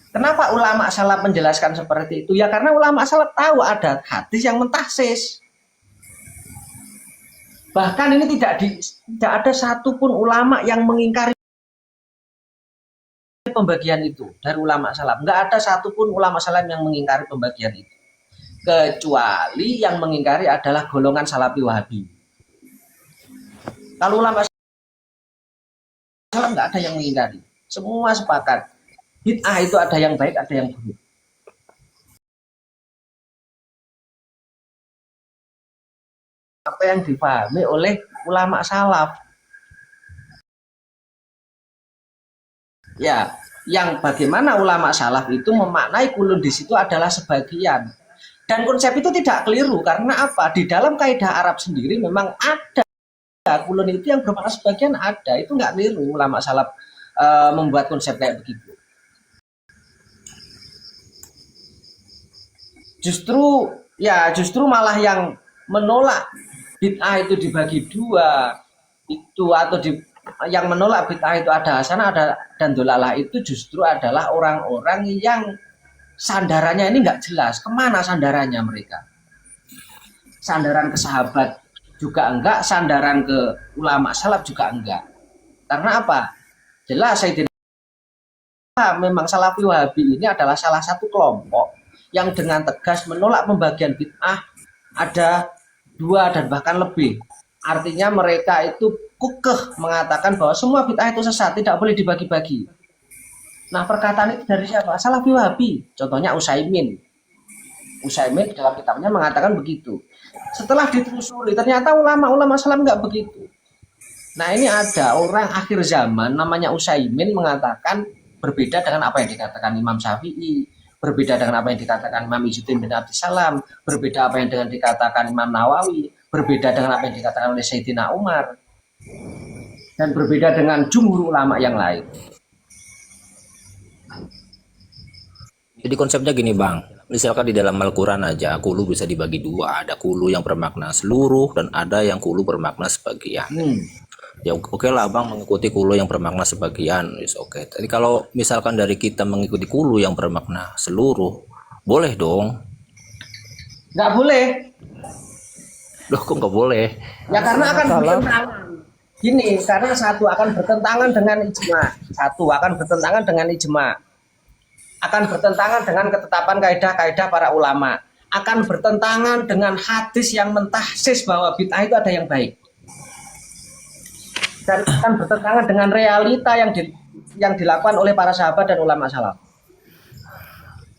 Kenapa ulama salaf menjelaskan seperti itu? Ya karena ulama salaf tahu ada hadis yang mentahsis. Bahkan ini tidak ada satupun ulama yang mengingkari pembagian itu dari ulama salaf. Nggak ada satupun ulama salaf yang mengingkari pembagian itu. Kecuali yang mengingkari adalah golongan salafi wahabi. Kalau ulama salaf nggak ada yang mengingkari. Semua sepakat. Bid'ah itu ada yang baik, ada yang buruk. Apa yang dipahami oleh ulama salaf. Ya, yang bagaimana ulama salaf itu memaknai kulun di situ adalah sebagian. Dan konsep itu tidak keliru karena apa? Di dalam kaidah Arab sendiri memang ada kulun itu yang bermakna sebagian ada. Itu nggak keliru ulama salaf membuat konsep kayak begitu. Justru malah yang menolak bid'ah itu dibagi dua itu atau yang menolak bid'ah itu ada hasanah ada dan dolalah itu justru adalah orang-orang yang sandarannya ini nggak jelas kemana sandarannya mereka. Sandaran ke sahabat juga enggak, sandaran ke ulama salaf juga enggak. Karena apa? Jelas Sayyidina memang salafi wahabi ini adalah salah satu kelompok yang dengan tegas menolak pembagian bid'ah ada dua dan bahkan lebih. Artinya mereka itu kukeh mengatakan bahwa semua bid'ah itu sesat, tidak boleh dibagi-bagi. Nah perkataan itu dari siapa? Salafi wahabi. Contohnya Utsaimin. Utsaimin dalam kitabnya mengatakan begitu. Setelah ditelusuri ternyata ulama-ulama salaf nggak begitu. Nah ini ada orang akhir zaman namanya Utsaimin mengatakan berbeda dengan apa yang dikatakan Imam Syafi'i, berbeda dengan apa yang dikatakan Imam Izzuddin bin Abdissalam, berbeda apa yang dengan dikatakan Imam Nawawi, berbeda dengan apa yang dikatakan oleh Sayyidina Umar, dan berbeda dengan jumhur ulama yang lain. Jadi konsepnya gini bang, misalkan di dalam Al-Quran aja kulu bisa dibagi dua, ada kulu yang bermakna seluruh dan ada yang kulu bermakna sebagian. Ya oke lah bang mengikuti kulu yang bermakna sebagian, oke. Jadi kalau misalkan dari kita mengikuti kulu yang bermakna seluruh, boleh dong? Nggak boleh. Loh kok nggak boleh? Ya karena akan bertentangan. Gini, karena satu akan bertentangan dengan ijma, akan bertentangan dengan ketetapan kaidah-kaidah para ulama, akan bertentangan dengan hadis yang mentahsis bahwa bid'ah itu ada yang baik. Dan akan bertentangan dengan realita yang dilakukan oleh para sahabat dan ulama salaf.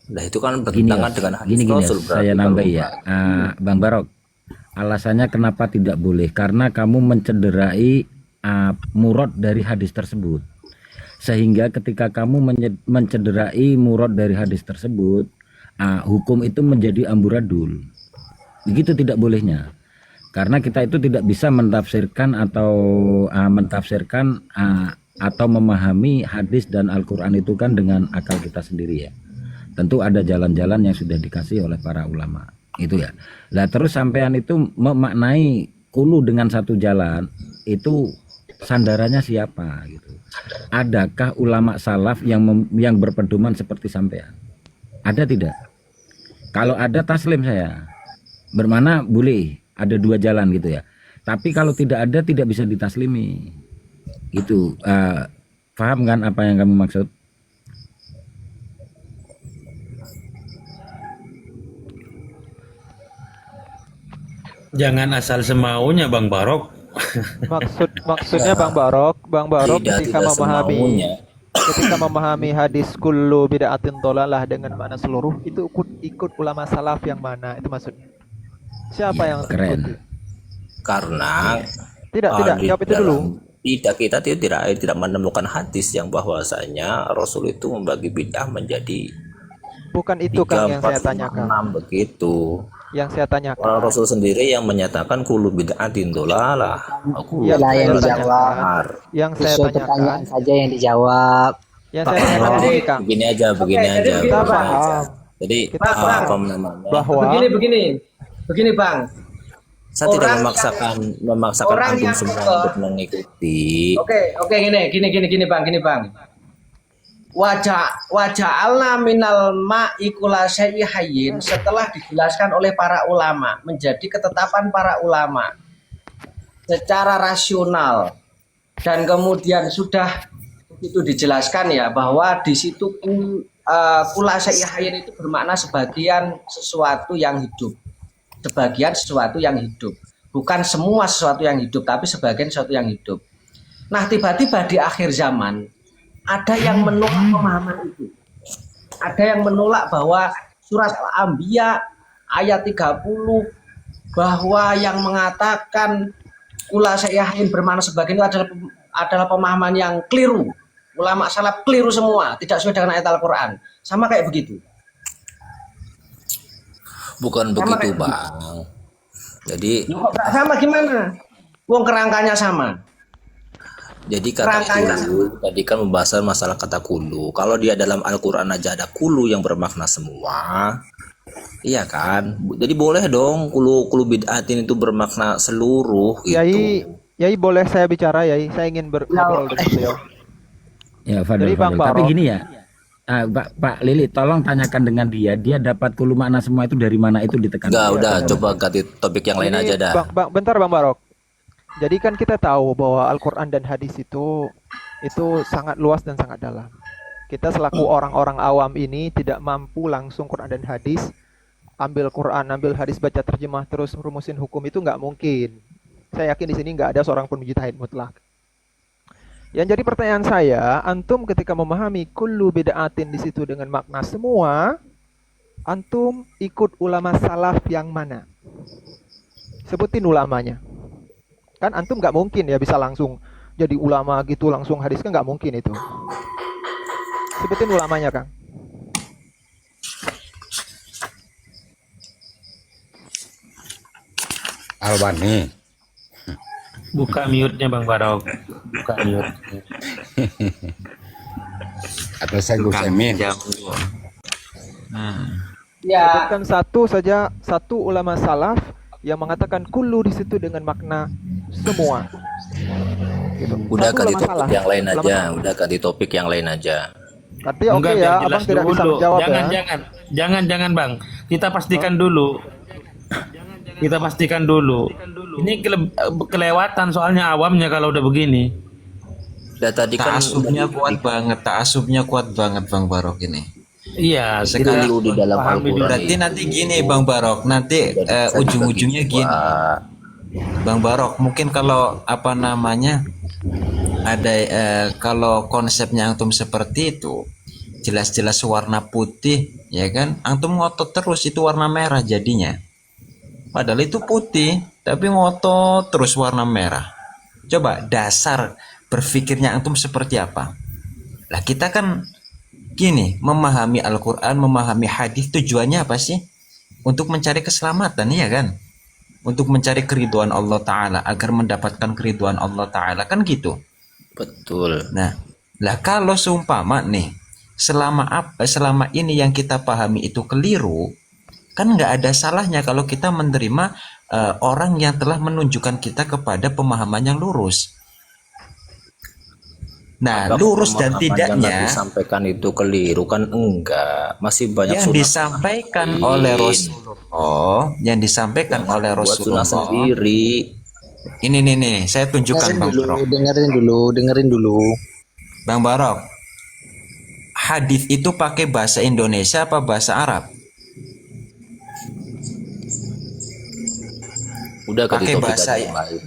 Nah itu kan bertentangan dengan hadis Rasul. Saya nambah ya, Bang Barok. Alasannya kenapa tidak boleh? Karena kamu mencederai murad dari hadis tersebut. Sehingga ketika kamu mencederai murad dari hadis tersebut, hukum itu menjadi amburadul. Begitu tidak bolehnya. Karena kita itu tidak bisa mentafsirkan atau memahami hadis dan Al-Quran itu kan dengan akal kita sendiri ya. Tentu ada jalan-jalan yang sudah dikasih oleh para ulama. Itu ya. Lah terus sampean itu memaknai kulu dengan satu jalan, itu sandarannya siapa gitu. Adakah ulama salaf yang berpedoman seperti sampean? Ada tidak? Kalau ada taslim saya. Bermana boleh ada dua jalan gitu ya. Tapi kalau tidak ada tidak bisa ditaslimi. Itu paham kan apa yang kamu maksud? Jangan asal semaunya Bang Barok. Maksudnya Bang Barok ketika memahami hadis kullu bid'atin dhalalah dengan makna seluruh itu ikut ulama salaf yang mana itu maksudnya. Siapa yang keren? Karena tidak jawab itu dulu. Kita tidak menemukan hadis yang bahwasanya Rasul itu membagi bid'ah menjadi bukan itu 3, Kang yang 4, saya 5, tanyakan. 6 begitu. Yang saya tanyakan. Orang Rasul sendiri yang menyatakan kullu bid'atin dhalalah. Yang yang dijawab. Yang saya Sesuai tanyakan pertanyaan saja yang dijawab. Yang saya tanyakan begini Kang. Begini aja. Jadi apa namanya? Bahwa Begini Bang. Saya tidak memaksakan antum yang semua untuk mengikuti. Oke, gini Bang. waja'alna minal ma'i kulla syai'in hayyin, setelah dijelaskan oleh para ulama, menjadi ketetapan para ulama secara rasional, dan kemudian sudah itu dijelaskan ya bahwa di situ kulla syai'in hayyin itu bermakna sebagian sesuatu yang hidup. Sebagian sesuatu yang hidup. Bukan semua sesuatu yang hidup, tapi sebagian sesuatu yang hidup. Nah, tiba-tiba di akhir zaman ada yang menolak pemahaman itu. Ada yang menolak bahwa surat Al-Anbiya ayat 30 bahwa yang mengatakan kulla syai'in hayyin bermakna sebagian itu adalah pemahaman yang keliru. Ulama salaf keliru semua, tidak sesuai dengan ayat Al-Qur'an. Sama kayak begitu. Bukan Sama begitu, kayak Bang. Jadi Loh, kok nggak sama gimana? Wong kerangkanya sama. Jadi kata Kerangkanya kulu tadi kan membahas masalah kata kulu. Kalau dia dalam Al-Quran aja ada kulu yang bermakna semua, iya kan? Jadi boleh dong kulu bid'atin itu bermakna seluruh gitu. Yai boleh saya bicara, Yai? Saya ingin ngobrol dengan beliau. Ya, Fadil, Jadi, Bang Fadil. Tapi Barok. gini ya, Pak Lili, tolong tanyakan dengan dia dapat kulu makna semua itu dari mana, itu ditekan. Enggak, udah coba ganti topik yang lain aja dah. Bentar Bang Barok. Jadi kan kita tahu bahwa Al-Quran dan hadis itu sangat luas dan sangat dalam. Kita selaku orang-orang awam ini tidak mampu langsung Quran dan hadis, ambil Quran, ambil hadis, baca terjemah, terus rumusin hukum, itu nggak mungkin. Saya yakin di sini nggak ada seorang pun mujtahid mutlak. Yang jadi pertanyaan saya, antum ketika memahami kullu bid'atin di situ dengan makna semua, antum ikut ulama salaf yang mana? Sebutin ulamanya. Kan antum nggak mungkin ya bisa langsung jadi ulama gitu, langsung hadis, kan nggak mungkin itu. Sebutin ulamanya, Kang. Albani. Buka mute-nya Bang Barok. Buka mute. Atau saya Gus Emin. Ya, Sebutkan satu ulama salaf yang mengatakan kullu di situ dengan makna semua. Gitu. Udah Satu ganti ulama topik salaf. yang lain Ulama aja. salaf. Udah ganti topik yang lain aja. Tapi oke Enggak, ya, biar abang jelas tidak bisa dulu. menjawab Jangan Bang. Kita pastikan dulu. Kita pastikan dulu. Ini kelewatan soalnya awamnya kalau udah begini. Udah tadi kan Ta'asubnya kuat banget Bang Barok ini. Iya, Sekali dulu di dalam pahami dulu. Al-Quran. Berarti nanti gini Bang Barok, nanti ujung-ujungnya gini. Bang Barok, mungkin kalau apa namanya ada kalau konsepnya antum seperti itu, jelas-jelas warna putih, ya kan? Antum ngotot terus itu warna merah jadinya. Padahal itu putih, tapi ngotot terus warna merah. Coba dasar berpikirnya antum seperti apa? Lah kita kan gini, memahami Al-Quran, memahami hadis, tujuannya apa sih? Untuk mencari keselamatan, ya kan? Untuk mencari keriduan Allah Ta'ala, agar mendapatkan keriduan Allah Ta'ala, kan gitu. betul. Nah, lah kalau seumpama nih, selama ini yang kita pahami itu keliru, kan nggak ada salahnya kalau kita menerima orang yang telah menunjukkan kita kepada pemahaman yang lurus. Nah, Apakah lurus dan pemahaman yang tidaknya disampaikan itu keliru kan? Enggak, masih banyak yang sunnah disampaikan oleh Rasulullah, yang disampaikan oleh buat sunnah Rasulullah. sendiri. Ini nih, saya tunjukkan Bang Barok. dengerin dulu. Bang Barok, hadis itu pakai bahasa Indonesia apa bahasa Arab? Udah ganti Pakai topik bahasa aja yang lain.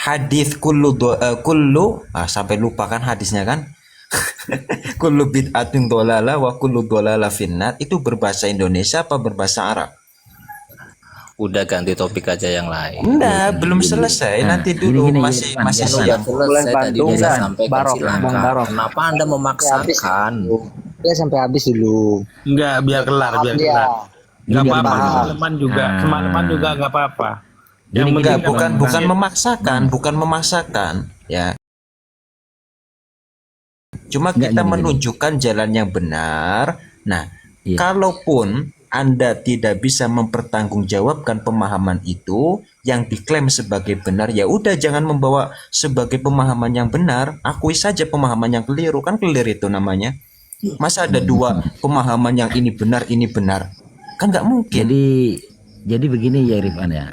hadis sampai lupa kan hadisnya kan. Kullu bid'atin dolalah wa kullu dolalah finnat, itu berbahasa Indonesia apa berbahasa Arab? Udah ganti topik aja yang lain. Enggak, belum selesai. Nah, Nanti dulu gini, masih Pan, masih ya, Udah siap. selesai tadi Bandung, bisa kan? sampaikan Barok, silakan. Bang Barok. Kenapa Anda memaksakan? Ya sampai habis dulu. Enggak, biar kelar, biar Dia. kelar. Enggak Gini, apa-apa, gini. semalaman juga. Nah. Semalaman juga enggak apa-apa. Yang Gini, Enggak, penting bukan memaksakan, ya. Cuma Enggak, kita gini. menunjukkan jalan yang benar. Nah, Iya. kalaupun Anda tidak bisa mempertanggungjawabkan pemahaman itu yang diklaim sebagai benar, ya udah jangan membawa sebagai pemahaman yang benar. Akui saja pemahaman yang keliru, kan keliru itu namanya. Masa ada dua pemahaman yang ini benar, ini benar? Kan nggak mungkin. Jadi begini ya Rifan ya,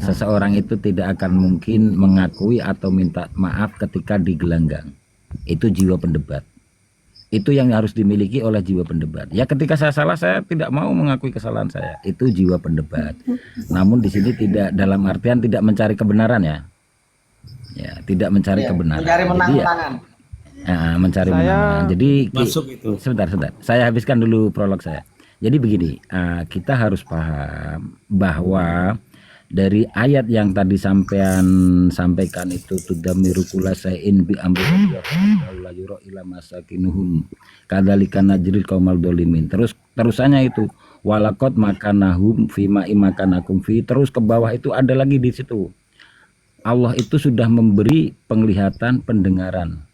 seseorang itu tidak akan mungkin mengakui atau minta maaf ketika digelanggang. Itu jiwa pendebat. Itu yang harus dimiliki oleh jiwa pendebat. Ya ketika saya salah, saya tidak mau mengakui kesalahan saya. Itu jiwa pendebat. Namun di sini tidak dalam artian tidak mencari kebenaran ya. Ya, tidak mencari kebenaran. Mencari Jadi menang-menangan. mencari Saya- menang. Jadi Masuk itu. sebentar. Saya habiskan dulu prolog saya. Jadi begini, kita harus paham bahwa dari ayat yang tadi sampaikan itu tudamiru kula sayin bi amri la yura ila masakinuhum kadzalika najril qaumal dzalimin. Terusannya itu walaqad makanahum fima imakanakum fi, terus ke bawah itu ada lagi di situ. Allah itu sudah memberi penglihatan, pendengaran.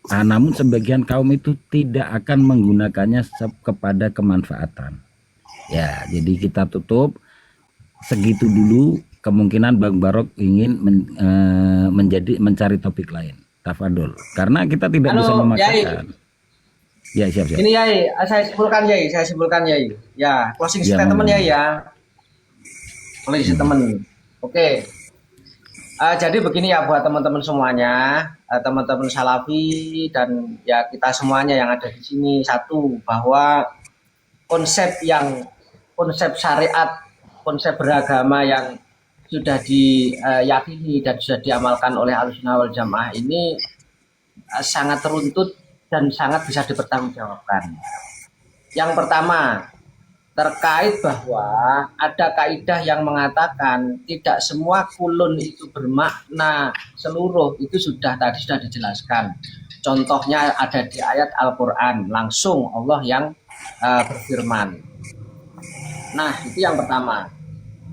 Namun sebagian kaum itu tidak akan menggunakannya kepada kemanfaatan. Ya, jadi kita tutup segitu dulu. Kemungkinan Bang Barok ingin mencari topik lain. Tafadol. Karena kita tidak bisa memaksakan. Ya, siap. Ini Yai, saya simpulkan Yai. Ya, closing Ya, statement ngomong. Yai ya. Closing statement. Oke. Jadi begini ya buat teman-teman semuanya, teman-teman Salafi dan ya kita semuanya yang ada di sini, satu bahwa konsep syariat, konsep beragama yang sudah diyakini dan sudah diamalkan oleh Ahlussunnah wal Jamaah ini sangat teruntut dan sangat bisa dipertanggungjawabkan. Yang pertama, terkait bahwa ada kaidah yang mengatakan tidak semua kulun itu bermakna seluruh, itu sudah dijelaskan. Contohnya ada di ayat Al-Quran, langsung Allah yang berfirman. Nah, itu yang pertama.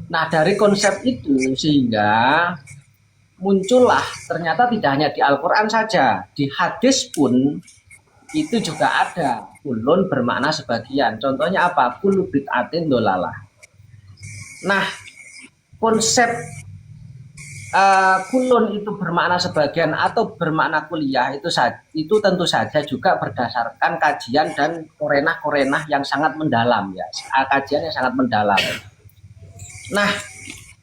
Nah, dari konsep itu sehingga muncullah ternyata tidak hanya di Al-Quran saja, di hadis pun itu juga ada kulun bermakna sebagian. Contohnya apa? Kullu bid'atin dolalah. Nah, konsep kulun itu bermakna sebagian atau bermakna kuliah itu tentu saja juga berdasarkan kajian dan korenah yang sangat mendalam ya. Kajian yang sangat mendalam. Nah,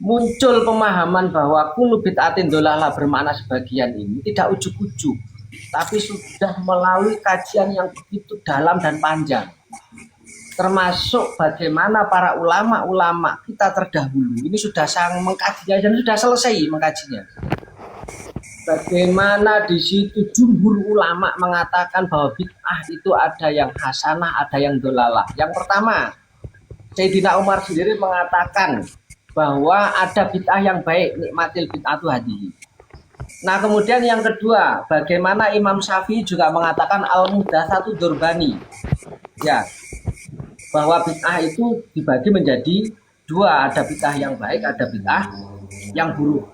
muncul pemahaman bahwa kullu bid'atin dolalah bermakna sebagian ini tidak ujuk-ujuk, tapi sudah melalui kajian yang begitu dalam dan panjang, termasuk bagaimana para ulama-ulama kita terdahulu ini sudah sangat mengkajinya dan sudah selesai mengkajinya. Bagaimana di situ jumhur ulama mengatakan bahwa bid'ah itu ada yang hasanah, ada yang dolalah. Yang pertama, Sayyidina Umar sendiri mengatakan bahwa ada bid'ah yang baik, nikmatil bid'atu hadihi. Nah, kemudian yang kedua, bagaimana Imam Syafi'i juga mengatakan al-muhdatsatu durbani. Ya, bahwa bid'ah itu dibagi menjadi dua, ada bid'ah yang baik, ada bid'ah yang buruk.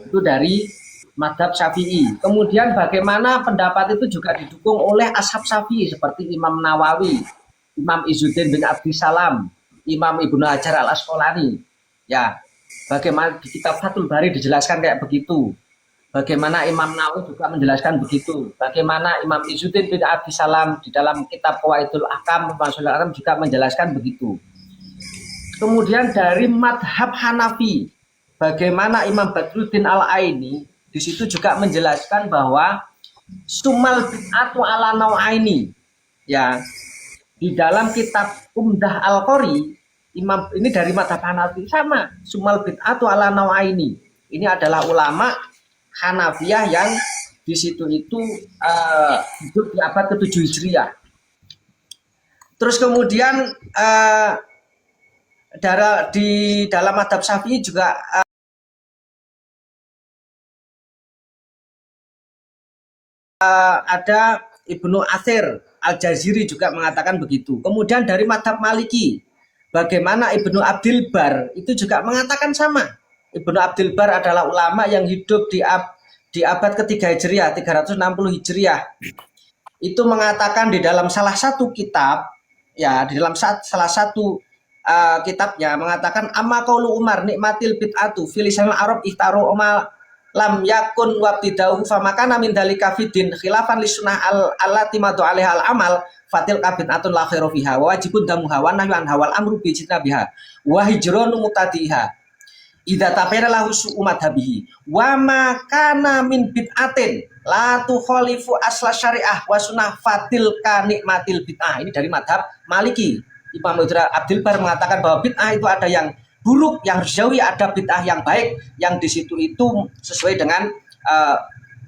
Itu dari mazhab Syafi'i. Kemudian bagaimana pendapat itu juga didukung oleh ashab Syafi'i seperti Imam Nawawi, Imam Izzuddin bin Abdissalam, Imam Ibnu Hajar al-Asqalani. Ya, bagaimana di kitab Fathul Bari dijelaskan kayak begitu. Bagaimana Imam Nawawi juga menjelaskan begitu. Bagaimana Imam Izzuddin bin Abdissalam di dalam kitab Qawaidul Ahkam juga menjelaskan begitu. Kemudian dari madhab Hanafi, bagaimana Imam Badruddin Al-Aini di situ juga menjelaskan bahwa sumal bid'atu ala nau'aini. Ya, di dalam kitab Umdah Al-Qori, Imam ini dari madhab Hanafi sama, sumal bid'atu ala nau'aini. Ini adalah ulama Hanafiyah yang di situ itu hidup di abad ke-7 Hijriah. Terus kemudian di dalam madhab Syafi'i juga ada Ibnu Athir Al-Jaziri juga mengatakan begitu. Kemudian dari madhab Maliki, bagaimana Ibnu Abdil Bar itu juga mengatakan sama. Ibnu Abdil Bar adalah ulama yang hidup di abad ke-3 Hijriah, 360 Hijriah. Itu mengatakan di dalam salah satu kitab, ya di dalam salah satu kitabnya mengatakan amma qaulu Umar nikmatil bid'atu fil lisanil Arab ihtaru lam yakun wabtidauhu famakana min dalika fidin khilafan li sunnah allati madu alaiha al amal fatil kabid'atun la khairu fiha wa wajibun damuha wa nahyu anha wal amru bi jitnabiha wa hijranu mutadiha idza tapera lahu su'u madhabihi wa makana min bid'atin la tukhalifu asla syariah wa sunnah fatil kanikmatil bid'ah. Ini dari madhab Maliki. Imam Abdul Bar mengatakan bahwa bid'ah itu ada yang buruk, yang harus dijauhi, ada bid'ah yang baik, yang di situ itu sesuai dengan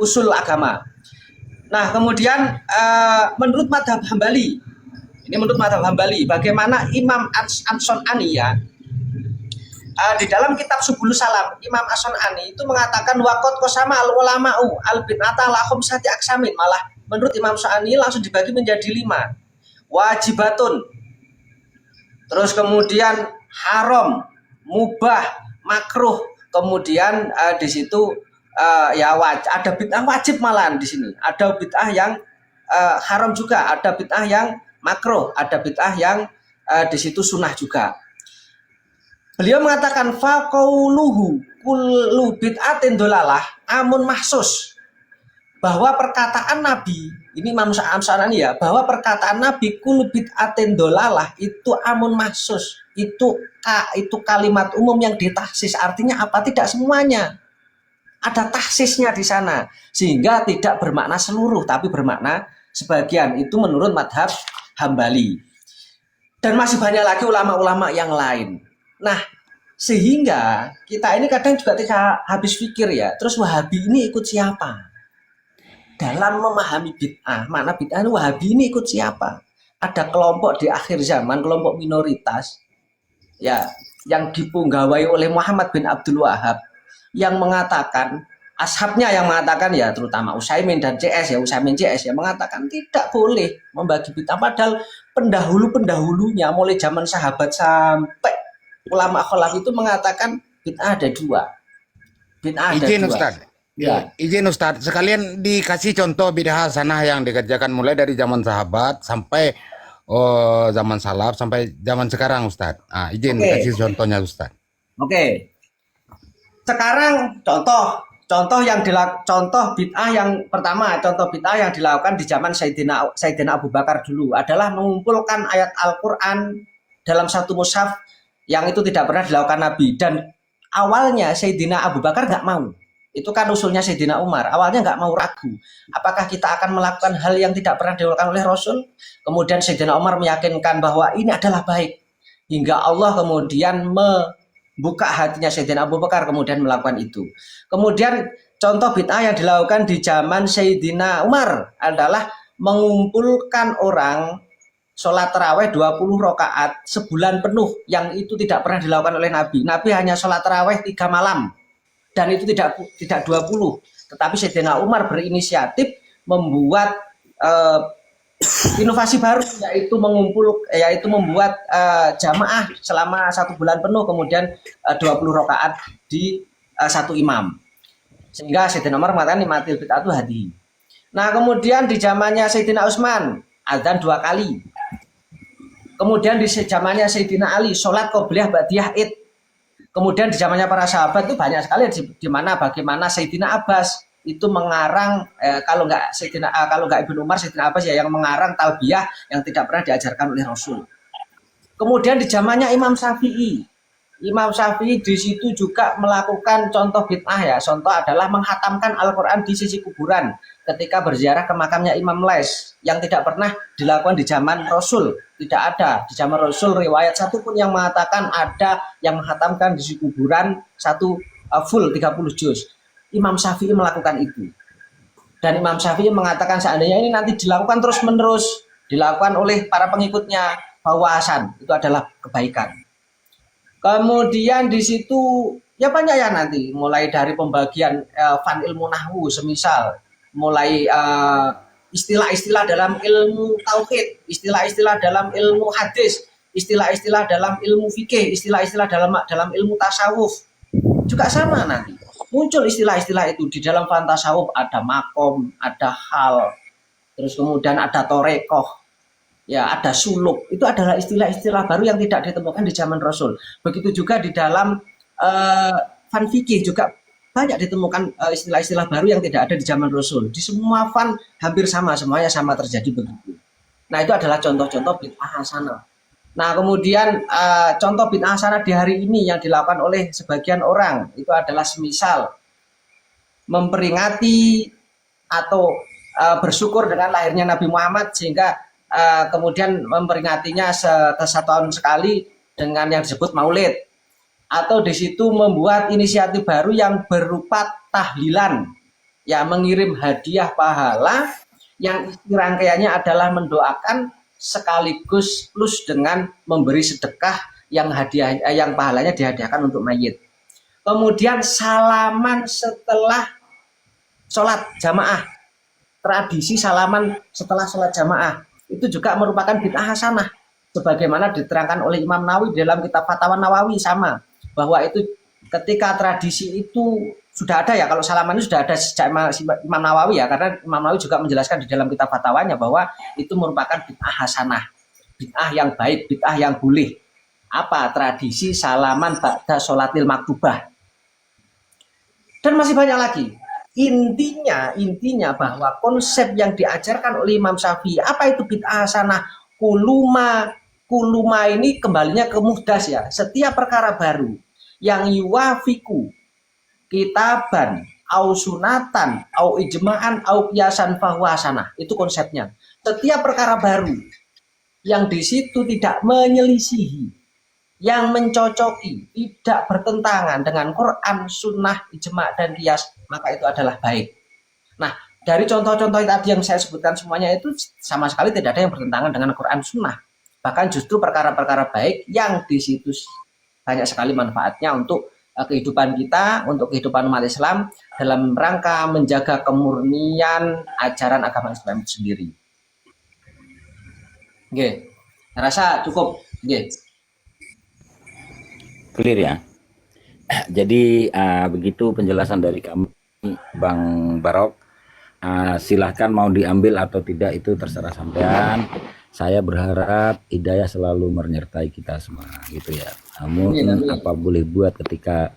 usul agama. Nah, kemudian menurut madhab Hambali, ini menurut madhab Hambali, bagaimana Imam As-Sun'ani ya, di dalam kitab Subulus Salam, Imam As-Sun'ani itu mengatakan waqad qasama al-ulama'u al-bid'ata la khamsati aqsamin. Malah menurut Imam As-Sun'ani langsung dibagi menjadi 5. Wajibatun, terus kemudian haram, mubah, makruh, kemudian di situ ya ada bid'ah wajib malahan di sini. Ada bid'ah yang haram juga, ada bid'ah yang makruh, ada bid'ah yang di situ sunnah juga. Beliau mengatakan faqauluhu kullu bid'atin dolalah amun mahsus, bahwa perkataan Nabi, ini Imam As-Sun'ani ya, bahwa perkataan Nabi kullu bid'atin dolalah itu amun mahsus, itu kalimat umum yang ditahsis. Artinya apa? Tidak semuanya. Ada tahsisnya di sana, sehingga tidak bermakna seluruh tapi bermakna sebagian. Itu menurut madhab Hambali. Dan masih banyak lagi ulama-ulama yang lain. Nah, sehingga kita ini kadang juga tidak habis pikir ya, terus Wahabi ini ikut siapa? Dalam memahami bid'ah, mana bid'ah ini Wahabi ini ikut siapa? Ada kelompok di akhir zaman, kelompok minoritas ya, yang dipunggawai oleh Muhammad bin Abdul Wahab, yang mengatakan, ashabnya yang mengatakan ya, terutama Utsaimin dan CS ya, Utsaimin CS ya, mengatakan tidak boleh membagi bid'ah. Padahal pendahulunya mulai zaman sahabat sampai ulama khalaf itu mengatakan bid'ah ada 2. Bid'ah ada 2. Izin Ustaz. Ya. Izin Ustaz, sekalian dikasih contoh bid'ah hasanah yang dikerjakan mulai dari zaman sahabat sampai zaman salaf sampai zaman sekarang Ustaz. Izin kasih contohnya Ustaz. Oke. Sekarang contoh bid'ah yang pertama, contoh bid'ah yang dilakukan di zaman Sayyidina Abu Bakar dulu adalah mengumpulkan ayat Al-Qur'an dalam satu mushaf yang itu tidak pernah dilakukan Nabi. Dan awalnya Sayyidina Abu Bakar nggak mau. Itu kan usulnya Sayyidina Umar. Awalnya nggak mau, ragu. Apakah kita akan melakukan hal yang tidak pernah dilakukan oleh Rasul? Kemudian Sayyidina Umar meyakinkan bahwa ini adalah baik. Hingga Allah kemudian membuka hatinya Sayyidina Abu Bakar kemudian melakukan itu. Kemudian contoh bid'ah yang dilakukan di zaman Sayyidina Umar adalah mengumpulkan orang sholat taraweh 20 rakaat sebulan penuh, yang itu tidak pernah dilakukan oleh Nabi. Nabi hanya sholat taraweh 3 malam, dan itu tidak 20. Tetapi Sayyidina Umar berinisiatif membuat inovasi baru, yaitu membuat jamaah selama 1 bulan penuh, kemudian 20 rakaat di satu imam. Sehingga Sayyidina Umar mengatakan nikmatil bid'atu hadi. Nah, kemudian di zamannya Sayyidina Utsman azan 2 kali. Kemudian di zamannya Sayyidina Ali sholat qobliyah ba'diyah id. Kemudian di zamannya para sahabat itu banyak sekali bagaimana Sayyidina Abbas itu mengarang kalau nggak Ibnu Umar, Sayyidina Abbas ya yang mengarang talbiyah yang tidak pernah diajarkan oleh Rasul. Kemudian di zamannya Imam Syafi'i di situ juga melakukan contoh bid'ah ya. Contoh adalah menghatamkan Al-Qur'an di sisi kuburan ketika berziarah ke makamnya Imam Lais, yang tidak pernah dilakukan di zaman Rasul. Tidak ada di zaman Rasul riwayat satu pun yang mengatakan ada yang menghatamkan di sisi kuburan full 30 juz. Imam Syafi'i melakukan itu. Dan Imam Syafi'i mengatakan seandainya ini nanti dilakukan terus-menerus, dilakukan oleh para pengikutnya, bahwa hasan itu adalah kebaikan. Kemudian di situ ya banyak ya nanti, mulai dari pembagian fan ilmu nahwu, semisal mulai istilah-istilah dalam ilmu tauhid, istilah-istilah dalam ilmu hadis, istilah-istilah dalam ilmu fikih, istilah-istilah dalam ilmu tasawuf juga sama nanti. Muncul istilah-istilah itu di dalam fan tasawuf, ada makom, ada hal, terus kemudian ada torekoh, ya ada suluk. Itu adalah istilah-istilah baru yang tidak ditemukan di zaman Rasul. Begitu juga di dalam fan fikih juga banyak ditemukan istilah-istilah baru yang tidak ada di zaman Rasul. Di semua fan hampir sama, semuanya sama terjadi begitu. Nah, itu adalah contoh-contoh bid'ah hasanah. Nah, kemudian contoh bid'ah hasanah di hari ini yang dilakukan oleh sebagian orang itu adalah semisal memperingati atau bersyukur dengan lahirnya Nabi Muhammad sehingga kemudian memperingatinya satu tahun sekali dengan yang disebut maulid, atau di situ membuat inisiatif baru yang berupa tahlilan, ya, mengirim hadiah pahala yang isi rangkaiannya adalah mendoakan sekaligus plus dengan memberi sedekah yang yang pahalanya dihadiahkan untuk mayit. Kemudian salaman setelah sholat jamaah, tradisi salaman setelah sholat jamaah itu juga merupakan bid'ah hasanah, sebagaimana diterangkan oleh Imam Nawawi dalam kitab Fatwa Nawawi sama, bahwa itu ketika tradisi itu sudah ada ya, kalau salaman itu sudah ada sejak Imam Nawawi ya, karena Imam Nawawi juga menjelaskan di dalam kitab fatwanya bahwa itu merupakan bid'ah hasanah, bid'ah yang baik, bid'ah yang boleh. Apa? Tradisi salaman ba'da sholatil maktubah. Dan masih banyak lagi. Intinya bahwa konsep yang diajarkan oleh Imam Syafi'i, apa itu bid'ah hasanah? Kuluma ini kembalinya ke muhdas ya. Setiap perkara baru yang yuwafiku kitaban au sunatan au ijma'an au qiyasan fahuwa hasanah. Itu konsepnya. Setiap perkara baru yang di situ tidak menyelisihi, yang mencocoki, tidak bertentangan dengan Quran, sunnah, ijma' dan qiyas, maka itu adalah baik. Nah, dari contoh-contoh tadi yang saya sebutkan semuanya itu sama sekali tidak ada yang bertentangan dengan Quran, sunnah. Bahkan justru perkara-perkara baik yang di situ banyak sekali manfaatnya untuk kehidupan kita, untuk kehidupan umat Islam dalam rangka menjaga kemurnian ajaran agama Islam itu sendiri. Oke, saya rasa cukup. Oke. Clear ya. Jadi begitu penjelasan dari kami, Bang Barok. Silahkan mau diambil atau tidak itu terserah sampean. Saya berharap hidayah selalu menyertai kita semua, gitu ya. Namun apa boleh buat ketika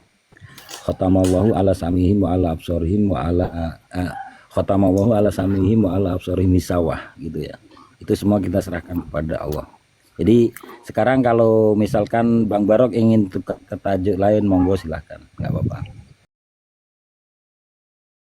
khatamallahu ala samihim wa ala absorihim wa ala khatamallahu ala samihim wa ala absorihim sawah, gitu ya. Itu semua kita serahkan kepada Allah. Jadi sekarang kalau misalkan Bang Barok ingin ke tajuk lain, monggo silahkan, nggak apa-apa.